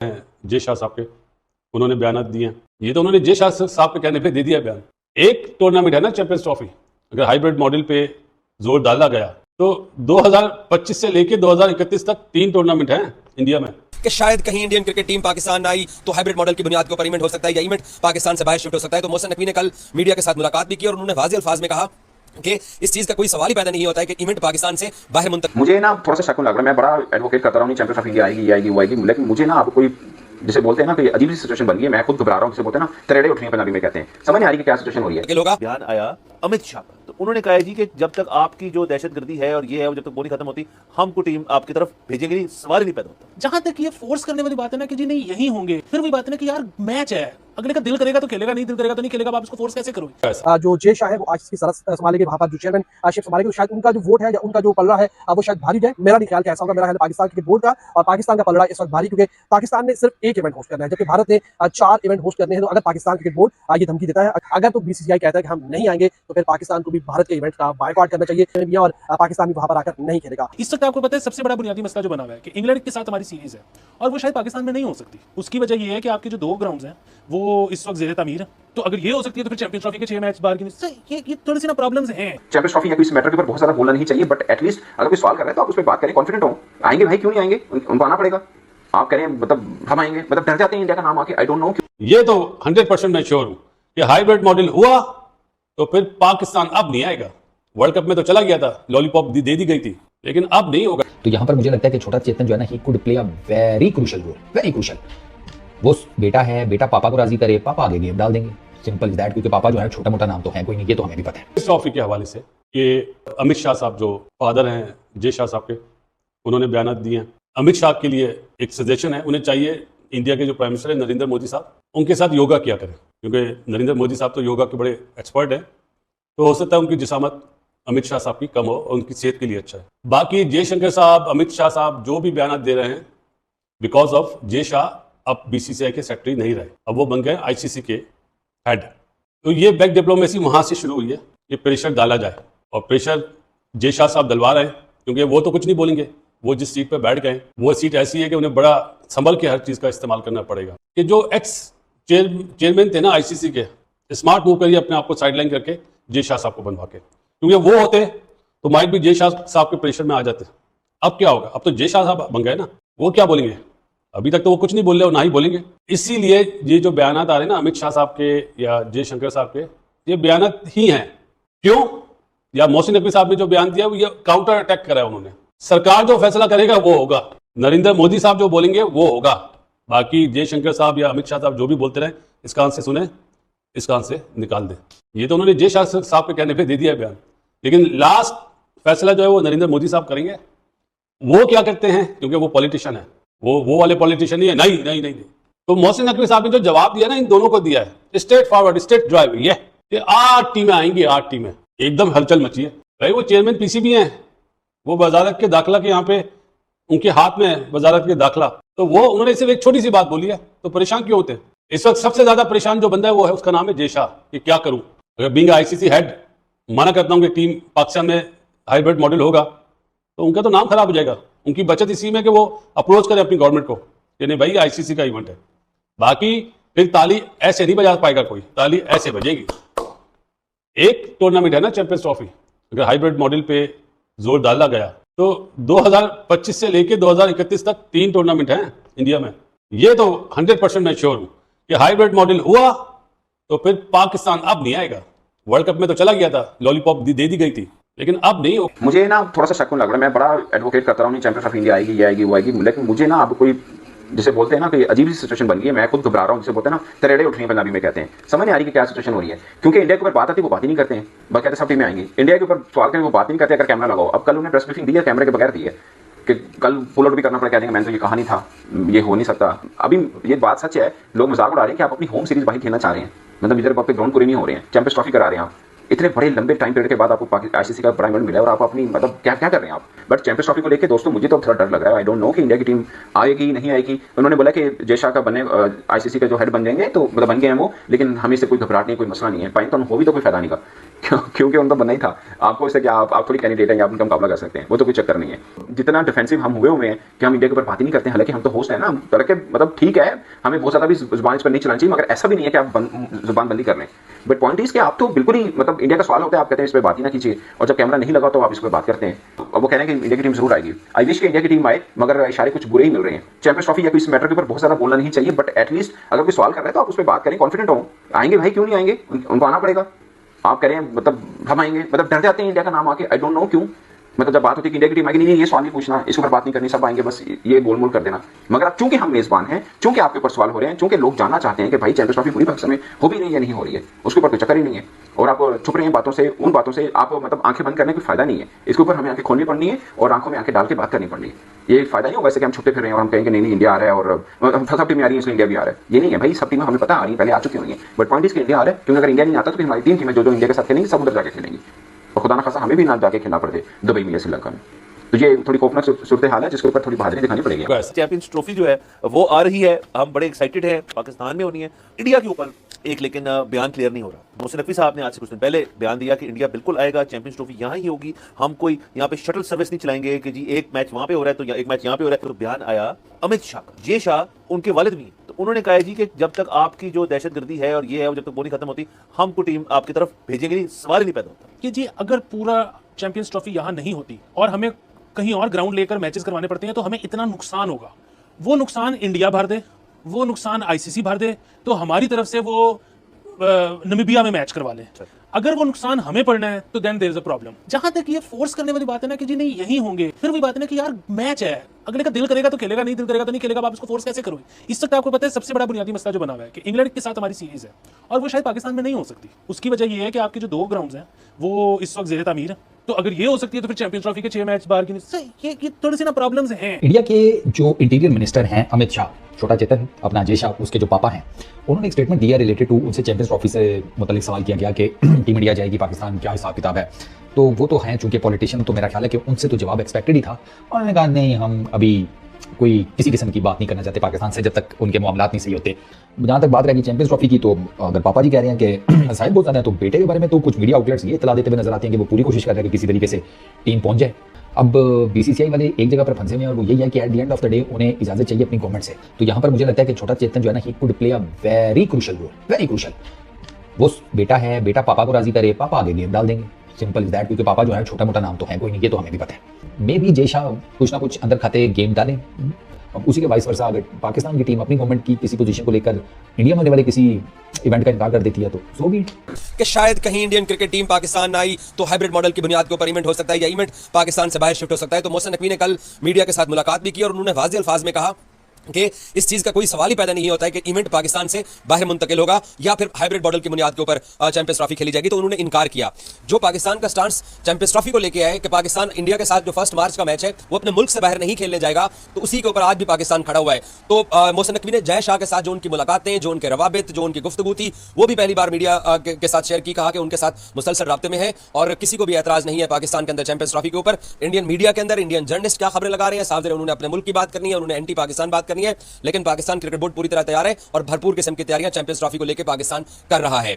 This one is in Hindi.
जय शाह साहब के, उन्होंने बयान दिए हैं। ये तो उन्होंने जय शाह साहब के कहने पे दे दिया बयान। एक टूर्नामेंट है ना चैंपियंस ट्रॉफी, अगर हाइब्रिड मॉडल पे जोर डाला गया तो 2025 से लेके 2031 तक 3 टूर्नामेंट हैं इंडिया में। कि शायद कहीं इंडियन क्रिकेट टीम पाकिस्तान आई तो हाइब्रिड मॉडल की बुनियाद के ऊपर इवेंट हो सकता है या इवेंट पाकिस्तान से बाहर शिफ्ट हो सकता है। तो मोहसिन नकवी ने कल मीडिया के साथ मुलाकात भी की और उन्होंने वाज़ेह अल्फाज में कहा कि इस चीज का कोई सवाल ही पैदा नहीं होता है कि इवेंट पाकिस्तान से बाहर मुंतकिल। मुझे ना थोड़ा सा शक लग रहा है, मैं बड़ा एडवोकेट करता रहा हूँ चैंपियंस ट्रॉफी आएगी ये आएगी वो आएगी, लेकिन मुझे ना अब कोई जिसे बोलते हैं ना कि अजीब सी सिचुएशन बन गई है। मैं खुद घबरा रहा हूँ, जिसे बोलते हैं ना तरेड़े उठ रही हैं पंजाबी में कहते हैं, समझ नहीं आ रही कि क्या सिचुएशन हो रही है। बयान आया अमित शाह का, तो उन्होंने कहा जी कि जब तक आपकी जो दहशतगर्दी है और ये है वो जब तक वो नहीं खत्म होती हमको टीम आपकी तरफ भेजेंगे नहीं, सवाल ही नहीं पैदा होता। जहां तक ये फोर्स करने वाली बात है ना कि जी नहीं यही होंगे, फिर वही बात है ना कि यार मैच है, अगले का दिल करेगा तो खेलेगा, नहीं दिल करेगा तो नहीं खेलेगा, आप इसको फोर्स कैसे करोगे। जो जय शाह है वो आज की सरस संभालेंगे, वहां पर जो चेयरमैन आशिफ संभालेंगे, शायद उनका जो वोट है या उनका जो पलड़ा है वो शायद भारी जाए। मेरा नहीं ख्याल कि ऐसा होगा। मेरा ख्याल पाकिस्तान क्रिकेट बोर्ड का और पाकिस्तान का पलड़ा इस वक्त भारी, क्योंकि पाकिस्तान ने सिर्फ एक इवेंट होस्ट करना है जबकि भारत ने 4 इवेंट होस्ट करने हैं। तो अगर पाकिस्तान क्रिकेट बोर्ड ये धमकी देता है, अगर तो बीसीसीआई कहता है कि हम नहीं आएंगे, तो फिर पाकिस्तान को भी भारत के इवेंट का बायकॉट करना चाहिए और पाकिस्तान भी वहां पर आकर नहीं खेलेगा। इस वक्त आपको पता है सबसे बड़ा बुनियादी मसला जो बना हुआ है कि इंग्लैंड के साथ हमारी सीरीज है और वो शायद पाकिस्तान में नहीं हो सकती। उसकी वजह ये है कि आपके जो 2 ग्राउंड्स हैं वो इस वक्त ज़ेरे तामीर है। तो अगर ये हो सकती है तो फिर चैंपियंस ट्रॉफी के 6 मैच बाहर की ये थोड़ी सी ना प्रॉब्लम्स हैं। चैंपियंस ट्रॉफी या कोई मैटर के ऊपर बहुत ज्यादा बोलना नहीं चाहिए, बट एटलीस्ट अगर कोई सवाल कर रहा है तो आप उस पर बात करें, कॉन्फिडेंट हो। आएंगे भाई, क्यों नहीं आएंगे, उनको आना पड़ेगा। आप करें मतलब हम आएंगे, मतलब डर जाते हैं इंडिया का नाम आके, आई डोंट नो। ये तो 100% मैं श्योर हूं कि हाइब्रिड मॉडल हुआ तो फिर पाकिस्तान अब नहीं आएगा। वर्ल्ड कप में तो चला गया था, लॉलीपॉप दे दी गई थी, लेकिन अब नहीं होगा। तो यहाँ पर मुझे लगता है कि छोटा चेतन जो है ना, he could play a very crucial role, very crucial. वो बेटा है, बेटा पापा को राजी करे, पापा आगे गेम डाल देंगे, सिंपल इज दैट। क्योंकि पापा जो है छोटा मोटा नाम तो है कोई नहीं, ये तो हमें भी पता है। इस ट्रॉफी के हवाले से कि अमित शाह साहब जो फादर हैं जय शाह साहब के, उन्होंने बयान दिए हैं। अमित शाह के लिए एक सजेशन है, उन्हें चाहिए इंडिया के जो प्राइम मिनिस्टर है नरेंद्र मोदी साहब, उनके साथ योगा किया करें, क्योंकि नरेंद्र मोदी साहब तो योगा के बड़े एक्सपर्ट हैं। तो हो सकता है उनकी जिसामत अमित शाह साहब की कम हो और उनकी सेहत के लिए अच्छा है। बाकी जयशंकर साहब, अमित शाह साहब जो भी बयान दे रहे हैं, बिकॉज ऑफ जय शाह अब बीसीसीआई के सेक्रेटरी नहीं रहे, अब वो बन गए आईसीसी के हेड। तो ये बैक डिप्लोमेसी वहां से शुरू हुई है, ये प्रेशर डाला जाए, और प्रेशर जय शाह साहब डलवा रहे हैं, क्योंकि वो तो कुछ नहीं बोलेंगे। वो जिस सीट पर बैठ गए वो सीट ऐसी है कि उन्हें बड़ा संभल के हर चीज का इस्तेमाल करना पड़ेगा। कि जो एक्स चेयरमैन थे ना आईसीसी के, स्मार्ट मूव करिए अपने आप को साइडलाइन करके जय शाह साहब को बनवा के, क्योंकि वो होते तो माइट भी जय शाह साहब के प्रेशर में आ जाते। अब क्या होगा, अब तो जय शाह साहब बन गए ना, वो क्या बोलेंगे। अभी तक तो वो कुछ नहीं बोल रहे और ना ही बोलेंगे। इसीलिए ये जो बयान आ रहे हैं ना अमित शाह साहब के या जयशंकर साहब के, ये बयान ही हैं। क्यों, या मोहसिन नकवी साहब ने जो बयान दिया वो ये काउंटर अटैक करा है उन्होंने। सरकार जो फैसला करेगा वो होगा, नरेंद्र मोदी साहब जो बोलेंगे वो होगा। बाकी जयशंकर साहब या अमित शाह साहब जो भी बोलते रहे, इस कान से सुने इस कान से निकाल दे। ये तो उन्होंने जय शाह साहब के कहने पे दे दिया बयान, लेकिन लास्ट फैसला जो है वो नरेंद्र मोदी साहब करेंगे। वो क्या करते हैं, क्योंकि वो पॉलिटिशियन है, वो वाले पॉलिटिशियन ही है। नहीं नहीं नहीं, तो मोहसिन नकवी साहब ने जो जवाब दिया ना, इन दोनों को दिया है स्ट्रेट फॉरवर्ड, स्ट्रेट ड्राइव। ये 8 टीमें आएंगी, 8 टीमें, एकदम हलचल मची है भाई। वो चेयरमैन पीसीबी हैं, वो वजारत के दाखिला के यहाँ पे उनके हाथ में है वजारत के दाखिला, तो वो उन्होंने सिर्फ एक छोटी सी बात बोली है, तो परेशान क्यों होते हैं। इस वक्त सबसे ज्यादा परेशान जो बंदा है वो है, उसका नाम है जय शाह। कि क्या करूं, अगर बीइंग आईसीसी हेड माना करता हूं कि टीम पाकिस्तान में हाइब्रिड मॉडल होगा तो उनका तो नाम खराब हो जाएगा। उनकी बचत इसी में कि वो अप्रोच करें अपनी गवर्नमेंट को कि नहीं भाई आईसीसी का इवेंट है। बाकी फिर ताली ऐसे नहीं बजा पाएगा कोई, ताली ऐसे बजेगी। एक टूर्नामेंट है ना चैंपियंस ट्रॉफी, अगर हाइब्रिड मॉडल पे जोर डाला गया तो 2025 से लेके 2031 तक 3 टूर्नामेंट हैं इंडिया में। ये तो 100% मैं श्योर हूं कि हाइब्रिड मॉडल हुआ तो फिर पाकिस्तान अब नहीं आएगा। वर्ल्ड कप में तो चला गया था, लॉलीपॉप दे दी गई थी, लेकिन अब नहीं हो। मुझे ना थोड़ा सा शक लग रहा है, मैं बड़ा एडवोकेट करता रहा हूँ चैंपियंस ऑफ इंडिया आएगी ये आएगी वो आएगी, लेकिन मुझे ना अब कोई जिसे बोलते हैं ना कि अजीब सी सिचुएशन बन गई है। मैं खुद घबरा रहा हूँ, जिसे बोलते हैं ना तरेड़े उठ रही हैं पंजाबी में कहते हैं, समझ नहीं आ रही कि क्या सिचुएशन हो रही है। क्योंकि इंडिया के ऊपर बात आती है वो बात ही नहीं करते हैं, बस कहते सब टीमें आएंगी। इंडिया के ऊपर सवाल करें वो बात ही नहीं करते अगर कैमरा लगाओ। अब कल उन्हें प्रेस ब्रीफिंग दी है, कैमरे के बगैर दी है, कि कल पुल आउट भी करना पड़ा, कह देंगे मैंने तो ये कहा नहीं था, ये हो नहीं सकता। अभी ये बात सच है, लोग मजाक उड़ा रहे हैं कि आप अपनी होम सीरीज बाहर खेलना चाह रहे हैं, मतलब इधर आपके ग्राउंड पूरे नहीं हो रहे हैं, चैंपियंस ट्रॉफी करा रहे हैं आप। इतने बड़े लंबे टाइम पीरियड के बाद आपको आईसीसी का प्राइम इवेंट मिला है और आप अपनी मतलब क्या क्या कर रहे हैं आप। बट चैंपियंस ट्रॉफी को लेकर दोस्तों मुझे तो थोड़ा डर लग रहा है। आई डोंट नो कि इंडिया की टीम आएगी नहीं आएगी। उन्होंने बोला कि जय शाह का बने आईसीसी का जो हेड बन जाएंगे तो मतलब बन गए हैं वो, लेकिन हमें इससे कोई घबराहट नहीं, कोई मसला नहीं है। पाकिस्तान हो भी तो कोई फायदा नहीं का। क्योंकि उनका बनना ही था। आपको इससे क्या, आप थोड़ी कैंडिडेट हैं, आप उनका मुकाबला कर सकते हैं, वो तो कोई चक्कर नहीं है। जितना डिफेंसिव हम हुए हैं कि हम इंडिया के ऊपर बात ही नहीं करते हैं, हालांकि हम तो होस्ट हैं ना, तरह के मतलब ठीक है, हमें बहुत ज़्यादा भी जुबान इस पर नहीं चलानी चाहिए, मगर ऐसा भी नहीं है कि आप जुबान बंदी कर लें। बट पॉइंट इज कि आप तो बिल्कुल ही मतलब इंडिया का सवाल होता है, आप कहते हैं इस पर बात ही ना कीजिए, और जब कैमरा नहीं लगा तो आप इस पर बात करते हैं। अब वो कह रहे हैं कि इंडिया की टीम जरूर आएगी। आई विश कि इंडिया की टीम आए, मगर इशारे कुछ बुरे ही मिल रहे हैं। चैंपियंस ट्रॉफी या कोई इस मैटर के ऊपर बहुत ज़्यादा बोलना नहीं चाहिए, बट एटलीस्ट अगर कोई सवाल कर रहा है तो आप उस पर बात करें, कॉन्फिडेंट हो। आएंगे भाई, क्यों नहीं आएंगे, उनको आना पड़ेगा। आप कह रहे हैं मतलब हम आएंगे, मतलब डर जाते हैं इंडिया का नाम आके, आई डोंट नो क्यों। मतलब जब बात होती है कि इंडिया की टीम आएगी, नहीं ये सवाल नहीं पूछना, इस ऊपर बात नहीं करनी, सब आएंगे, बस ये गोलमोल कर देना। मगर अब चूंकि हम मेजबान हैं, चूंकि आपके ऊपर सवाल हो रहे हैं, चूंकि लोग जानना चाहते हैं कि भाई चैंपियंस ट्रॉफी पूरी पाकिस्तान में हो भी रही है या नहीं हो रही है, उसके ऊपर कोई चक्कर ही नहीं है, और आप छुप रहे हैं बातों से, उन बातों से आप मतलब आंखें बंद करने का फायदा नहीं है। इसके ऊपर हमें आंखें खोलनी पड़नी है और आंखों में आंखें डाल के बात करनी पड़नी है। ये फायदा नहीं होगा वैसे कि हम छुपते फिर रहे हैं और हम कहेंगे नहीं इंडिया आ रहा है और सब टीमें आ रही है इसलिए इंडिया भी आ रहा है। ये नहीं है भाई, सब टीमें हमें पता आ रही है, पहले आ चुकी हुई है, बट पॉइंट इज कि इंडिया आ रहा है, क्योंकि अगर इंडिया नहीं आता तो फिर हमारी टीम टीमें जो इंडिया के साथ खेलेंगी सब उधर जाके खेलेंगी, और खुदा ना खासा हमें भी ना जाके खेलना पड़े दुबई में या श्रीलंका में। तो ये थोड़ी खौफनाक सूरत हाल है जिसके ऊपर थोड़ी बहादुरी दिखानी पड़ेगी। चैंपियंस ट्रॉफी जो है वो आ रही है, हम बड़े एक्साइटेड हैं, पाकिस्तान में होनी है, इंडिया के ऊपर एक लेकिन बयान क्लियर नहीं हो रहा। मोहसिन नकवी साहब ने आज से कुछ दिन पहले बयान दिया कि इंडिया बिल्कुल आएगा, चैंपियंस ट्रॉफी यहाँ ही होगी, हम कोई यहाँ पे शटल सर्विस नहीं चलाएंगे कि जी एक मैच वहां पे हो रहा है तो एक मैच यहाँ पे हो रहा है। तो बयान आया अमित शाह का, ये शाह उनके वालिद भी हैं, तो उन्होंने कहा जी कि जब तक आपकी जो दहशतगर्दी है और ये है, जब तक वो नहीं खत्म होती, हमको टीम आपकी तरफ भेजेंगे नहीं, सवाल ही नहीं पैदा होता कि जी अगर पूरा चैंपियंस ट्रॉफी यहाँ नहीं होती और हमें कहीं और ग्राउंड लेकर मैचेस करवाने पड़ते हैं तो हमें इतना नुकसान होगा। वो नुकसान इंडिया भर दे, वो नुकसान आईसीसी भर दे, तो हमारी तरफ से वो नमीबिया में मैच करवा लें। अगर वो नुकसान हमें पड़ना है तो then there is a problem. जहां तक ये फोर्स करने वाली बात है ना कि जी नहीं यही होंगे, फिर वही बात है ना कि यार मैच है, अगले का दिल करेगा तो खेलेगा, नहीं दिल करेगा तो नहीं खेलेगा, आप इसको फोर्स कैसे करोगे। इस वक्त आपको पता है सबसे बड़ा बुनियादी मसला जो बना हुआ है कि इंग्लैंड के साथ हमारी सीरीज है और वो शायद पाकिस्तान में नहीं हो सकती। उसकी वजह ये है कि आपके जो 2 ग्राउंड्स हैं वो इस वक्त ज़ेरे तामीर है, तो अगर ये हो सकती है तो फिर चैंपियंस ट्रॉफी के 6 मैच बाहर की ये थोड़ी सी ना प्रॉब्लम्स हैं। इंडिया के जो इंटीरियर मिनिस्टर हैं अमित शाह, छोटा चेतन अपना अजय शाह उसके जो पापा हैं, उन्होंने एक स्टेटमेंट दिया रिलेटेड टू, उनसे चैंपियंस ट्रॉफी से मुतालिक सवाल किया गया कि टीम इंडिया जाएगी पाकिस्तान, क्या हिसाब किताब है। तो वो तो हैं चूंकि पॉलिटिशियन, तो मेरा ख्याल है कि उनसे तो जवाब एक्सपेक्टेड ही था। उन्होंने कहा नहीं हम अभी कोई किसी किस्म की बात नहीं करना चाहते पाकिस्तान से जब तक उनके मामलात नहीं सही होते। जहाँ तक बात रहेगी चैंपियंस ट्रॉफी की, तो अगर पापा जी कह रहे हैं कि साहिब बहुत ज़्यादा है, तो बेटे के बारे में तो कुछ मीडिया आउटलेट्स ये इतला देते हुए नजर आते हैं कि वो पूरी कोशिश कर रहे हैं कि किसी तरीके से टीम पहुंच जाए। अब बीसीसीआई वाले एक जगह पर फंसे हुए हैं और वो यही है कि at the end of the day उन्हें इजाजत चाहिए अपनी गवर्नमेंट से। तो यहाँ पर मुझे लगता है कि छोटा चेतन जो है ना, he could play a very crucial role, very crucial. वो बेटा है, बेटा पापा को राजी करे, पापा आगे गेम डाल देंगे, सिंपल इज दैट। क्योंकि पापा जो है छोटा मोटा नाम तो है कोई नहीं, ये तो हमें भी पता है। मे बी जय शाह कुछ ना कुछ अंदर खाते गेम डालें। अब उसी के वाइस वर्सा अगर पाकिस्तान की टीम अपनी गवर्नमेंट की किसी पोजीशन को लेकर इंडिया में होने वाले किसी इवेंट का इनकार कर देती है तो सो भी कि शायद कहीं इंडियन क्रिकेट टीम पाकिस्तान आई तो हाइब्रिड मॉडल की बुनियाद के ऊपर इवेंट हो सकता है या इवेंट पाकिस्तान से बाहर शिफ्ट हो सकता है। तो मोहसिन नकवी ने कल मीडिया के साथ मुलाकात भी की और उन्होंने वाज़ेह अल्फाज में कहा कि इस चीज का कोई सवाल ही पैदा नहीं होता है कि इवेंट पाकिस्तान से बाहर मुंतकिल होगा या फिर हाइब्रिड मॉडल की बुनियाद के ऊपर चैंपियंस ट्रॉफी खेली जाएगी। तो उन्होंने इनकार किया। जो पाकिस्तान का स्टांस चैंपियंस ट्रॉफी को लेके आए कि पाकिस्तान इंडिया के साथ जो 1 मार्च का मैच है वो अपने मुल्क से बाहर नहीं खेलने जाएगा, तो उसी के ऊपर आज भी पाकिस्तान खड़ा हुआ है। तो मोहसिन नकवी ने जय शाह के साथ जो उनकी मुलाकातें, जो उनके रवाबित, जो उनकी गुफ्तगू थी, वो भी पहली बार मीडिया के साथ शेयर की। कहा कि उनके साथ मुसलसल राब्ते में है और किसी को भी एतराज नहीं है पाकिस्तान के अंदर चैंपियंस ट्रॉफी के ऊपर। इंडियन मीडिया के अंदर इंडियन जर्नलिस्ट क्या खबरें लगा रहे हैं, साफ उन्होंने अपने मुल्क की बात करनी है, उन्होंने एंटी पाकिस्तान बात करनी है, लेकिन पाकिस्तान क्रिकेट बोर्ड पूरी तरह तैयार है और भरपूर किस्म की तैयारियां चैंपियंस ट्रॉफी को लेकर पाकिस्तान कर रहा है।